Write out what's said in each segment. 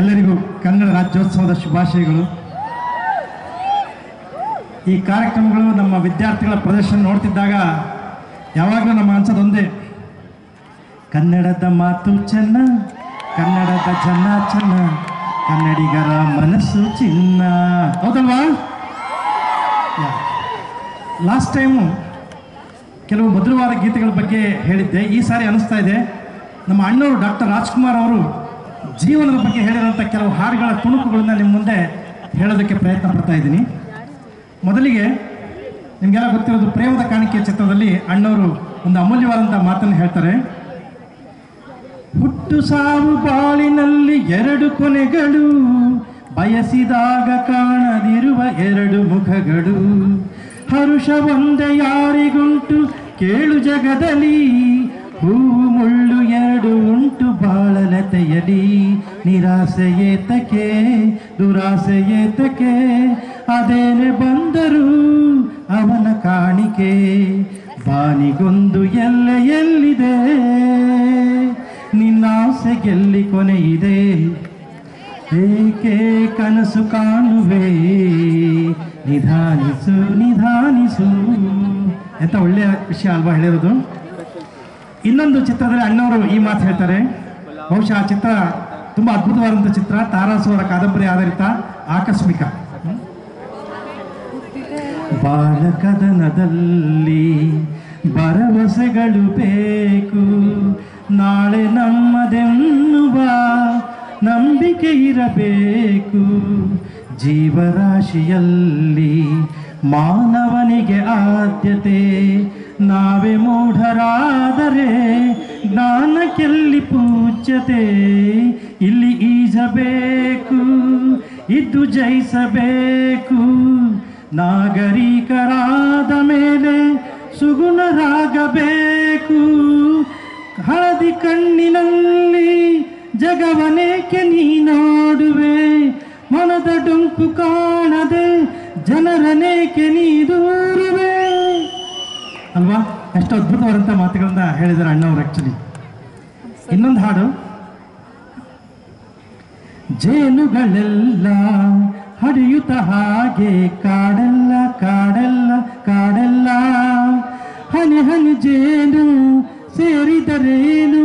ಎಲ್ಲರಿಗೂ ಕನ್ನಡ ರಾಜ್ಯೋತ್ಸವದ ಶುಭಾಶಯಗಳು. ಈ ಕಾರ್ಯಕ್ರಮಗಳು ನಮ್ಮ ವಿದ್ಯಾರ್ಥಿಗಳ ಪ್ರದರ್ಶನ ನೋಡ್ತಿದ್ದಾಗ ಯಾವಾಗಲೂ ನಮ್ಮ ಅನ್ಸೋದೊಂದೇ, ಕನ್ನಡದ ಮಾತು ಚೆನ್ನ, ಕನ್ನಡದ ಜನ ಚೆನ್ನ, ಕನ್ನಡಿಗರ ಮನಸ್ಸು ಚಿನ್ನ. ಹೌದಲ್ವಾ? ಲಾಸ್ಟ್ ಟೈಮು ಕೆಲವು ಮಧುರವಾದ ಗೀತೆಗಳ ಬಗ್ಗೆ ಹೇಳಿದ್ದೆ. ಈ ಸಾರಿ ಅನಿಸ್ತಾ ಇದೆ ನಮ್ಮ ಅಣ್ಣವರು ಡಾಕ್ಟರ್ ರಾಜ್ಕುಮಾರ್ ಅವರು ಜೀವನದ ಬಗ್ಗೆ ಹೇಳಿರೋಂಥ ಕೆಲವು ಹಾಡುಗಳ ತುಣುಕುಗಳನ್ನ ನಿಮ್ಮ ಮುಂದೆ ಹೇಳೋದಕ್ಕೆ ಪ್ರಯತ್ನ ಪಡ್ತಾ ಇದ್ದೀನಿ. ಮೊದಲಿಗೆ ನಿಮಗೆಲ್ಲ ಗೊತ್ತಿರೋದು ಪ್ರೇಮದ ಕಾಣಿಕೆ ಚಿತ್ರದಲ್ಲಿ ಅಣ್ಣವರು ಒಂದು ಅಮೂಲ್ಯವಾದಂಥ ಮಾತನ್ನು ಹೇಳ್ತಾರೆ. ಹುಟ್ಟು ಸಾವು ಬಾಳಿನಲ್ಲಿ ಎರಡು ಕೊನೆಗಳು, ಬಯಸಿದಾಗ ಕಾಣದಿರುವ ಎರಡು ಮುಖಗಳು, ಹರುಷ ಒಂದೇ ಯಾರಿಗುಂಟು ಕೇಳು ಜಗದಲ್ಲಿ, ಹೂವು ಮುಳ್ಳು ಎರಡು ಉಂಟು ಬಾಳಲತೆಯಲಿ, ನಿರಾಸೆ ಏತಕ್ಕೆ ದುರಾಸೆ ಏತಕ್ಕೆ, ಅದೇನೆ ಬಂದರು ಅವನ ಕಾಣಿಕೆ, ಬಾನಿಗೊಂದು ಎಲ್ಲೆ ಎಲ್ಲಿದೆ ನಿನ್ನಾಸೆ ಗೆಲ್ಲಿ ಕೊನೆಯಿದೆ, ಏಕೆ ಕನಸು ಕಾಣುವೆ ನಿಧಾನಿಸು ನಿಧಾನಿಸು. ಎಂತ ಒಳ್ಳೆಯ ವಿಷಯ ಅಲ್ವಾ ಹೇಳಿರೋದು. ಇನ್ನೊಂದು ಚಿತ್ರದಲ್ಲಿ ಅಣ್ಣವರು ಈ ಮಾತು ಹೇಳ್ತಾರೆ. ಬಹುಶಃ ಆ ಚಿತ್ರ ತುಂಬ ಅದ್ಭುತವಾದಂಥ ಚಿತ್ರ, ತಾರಾಸು ಅವರ ಕಾದಂಬರಿ ಆಧಾರಿತ ಆಕಸ್ಮಿಕ. ಬಾಲಕದನದಲ್ಲಿ ಭರವಸೆಗಳು ಬೇಕು, ನಾಳೆ ನಮ್ಮದೆನ್ನುವ ನಂಬಿಕೆ ಇರಬೇಕು, ಜೀವರಾಶಿಯಲ್ಲಿ ಮಾನವನಿಗೆ ಆದ್ಯತೆ, ನಾವೇ ಮೂಢರಾದರೆ ಜ್ಞಾನಕ್ಕೆಲ್ಲಿ ಪೂಜ್ಯತೆ, ಇಲ್ಲಿ ಈಜಬೇಕು ಇದ್ದು ಜಯಿಸಬೇಕು, ನಾಗರಿಕರಾದ ಮೇಲೆ ಸುಗುಣರಾಗಬೇಕು, ಹಳದಿ ಕಣ್ಣಿನಲ್ಲಿ ಜಗವನೇಕೆ ನೀ ನೋಡುವೆ, ಮನದ ಡೊಂಕು ಕಾಣದೆ ಜನರನೇಕೆ ನೀ ದೂರುವೆ. ಅಲ್ವಾ? ಎಷ್ಟು ಅದ್ಭುತವಾದಂಥ ಮಾತುಗಳನ್ನ ಹೇಳಿದ್ದಾರೆ ಅಣ್ಣವ್ರು. ಆ್ಯಕ್ಚುಲಿ ಇನ್ನೊಂದು ಹಾಡು, ಜೇನುಗಳೆಲ್ಲ ಹರಿಯುತ್ತ ಹಾಗೆ ಕಾಡೆಲ್ಲ ಕಾಡೆಲ್ಲ ಕಾಡೆಲ್ಲ, ಹನಿ ಹನಿ ಜೇನು ಸೇರಿದರೇನು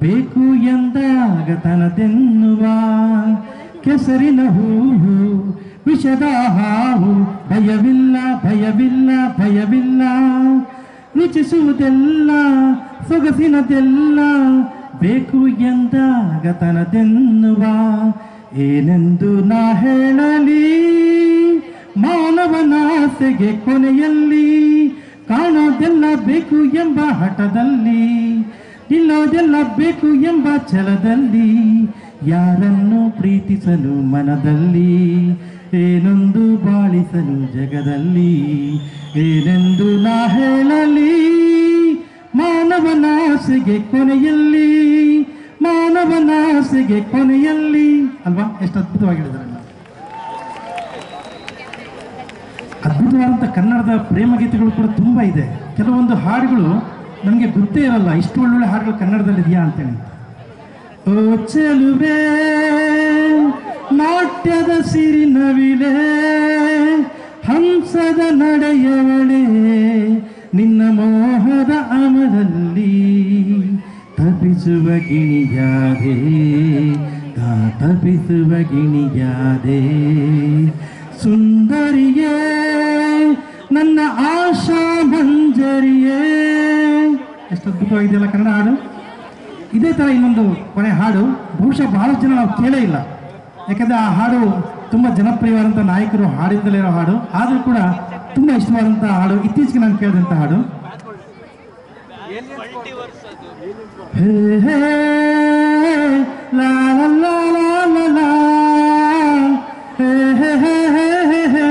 ಬೇಕು ಎಂದಾಗ ತನದೆನ್ನುವ, ಕೆಸರಿನ ಹೂವು ವಿಷದ ಹಾವು, ಭಯವಿಲ್ಲ ಭಯವಿಲ್ಲ ಭಯವಿಲ್ಲ, ರುಚಿಸುವುದೆಲ್ಲ ಸೊಗಸಿನದೆಲ್ಲ ಬೇಕು ಎಂದಾಗ ತನದೆನ್ನುವ, ಏನೆಂದು ನಾ ಹೇಳಲಿ ಮಾನವನಾಸೆಗೆ ಕೊನೆಯಲ್ಲಿ, ಕಾಣೋದೆಲ್ಲ ಬೇಕು ಎಂಬ ಹಠದಲ್ಲಿ, ನಿಲ್ಲೋದೆಲ್ಲ ಬೇಕು ಎಂಬ ಛಲದಲ್ಲಿ, ಯಾರನ್ನು ಪ್ರೀತಿಸಲು ಮನದಲ್ಲಿ, ಏನೊಂದು ಬಾಳಿಸಲು ಜಗದಲ್ಲಿ, ಏನೆಂದು ನಾ ಹೇಳಲಿ ಮಾನವನಾಸೆಗೆ ಕೊನೆಯಲ್ಲಿ, ಮಾನವನಾಸೆಗೆ ಕೊನೆಯಲ್ಲಿ. ಅಲ್ವಾ? ಎಷ್ಟು ಅದ್ಭುತವಾಗಿ ಹೇಳಿದ್ದಾರೆ. ಅದ್ಭುತವಾದಂಥ ಕನ್ನಡದ ಪ್ರೇಮ ಗೀತೆಗಳು ಕೂಡ ತುಂಬ ಇದೆ. ಕೆಲವೊಂದು ಹಾಡುಗಳು ನಮಗೆ ಗೊತ್ತೇ ಇರಲ್ಲ, ಇಷ್ಟು ಒಳ್ಳೊಳ್ಳೆ ಹಾಡುಗಳು ಕನ್ನಡದಲ್ಲಿ ಇದೆಯಾ ಅಂತೇಳಿ. ಓ ಚೆಲುವೆ ನಾಟ್ಯದ ಸಿರಿನವಿಲೆ, ಹಂಸದ ನಡೆಯವಳೆ ನಿನ್ನ ಮೋಹದ ಅಮರಲ್ಲಿ, ತಪಿಸುವ ಗಿಣಿಯಾದೆ ತಪಿಸುವ ಗಿಣಿಯಾದೆ, ಸುಂದರಿಯೇ ನನ್ನ ಆಶಾ ಮಂಜರಿಯೇ. ಎಷ್ಟು ಅದ್ಭುತವಾಗಿದೆಯಲ್ಲ ಕನ್ನಡ ಹಾಡು. ಇದೇ ಥರ ಇನ್ನೊಂದು ಕೊನೆ ಹಾಡು, ಬಹುಶಃ ಬಹಳಷ್ಟು ಜನ ನಾವು ಕೇಳೇ ಇಲ್ಲ, ಯಾಕಂದರೆ ಆ ಹಾಡು ತುಂಬ ಜನಪ್ರಿಯವಾದಂಥ ನಾಯಕರು ಹಾಡಿದ್ದಲೇ ಇರೋ ಹಾಡು, ಆದರೂ ಕೂಡ ತುಂಬ ಇಷ್ಟವಾದಂಥ ಹಾಡು. ಇತ್ತೀಚೆಗೆ ನಾನು ಕೇಳಿದಂಥ ಹಾಡು, ಹೇ ಹೇ ಲಾ ಲಾ ಲಾ ಲಾ ಲಾ, ಹೇ ಹೇ ಹೇ ಹೇ ಹೇ,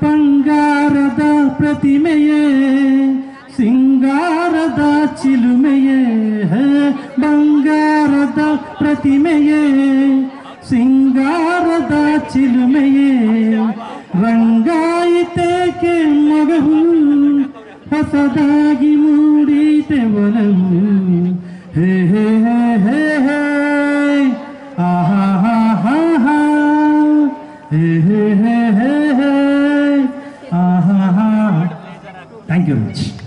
ಬಂಗಾರದ ಪ್ರತಿಮೆಯೇ ಸಿಂಗಾರದ ಚಿಲುಮೆಯೇ, ಹೇ ಬಂಗಾರದ ಪ್ರತಿಮೆಯೇ ಸಿಂಗಾರದ ಚಿಲುಮೆಯೇ, ರಂಗಾಯಿತೇಕೆ ಮಗವು ಹೊಸದಾಗಿ ಮೂಡಿತೆ ಒಲವು, ಹೇ ಹೇ ಹೇ ಹೇ ಹೇ ಥ್ಯಾಂಕ್ ಯು ವೆರಿ ಮಚ್.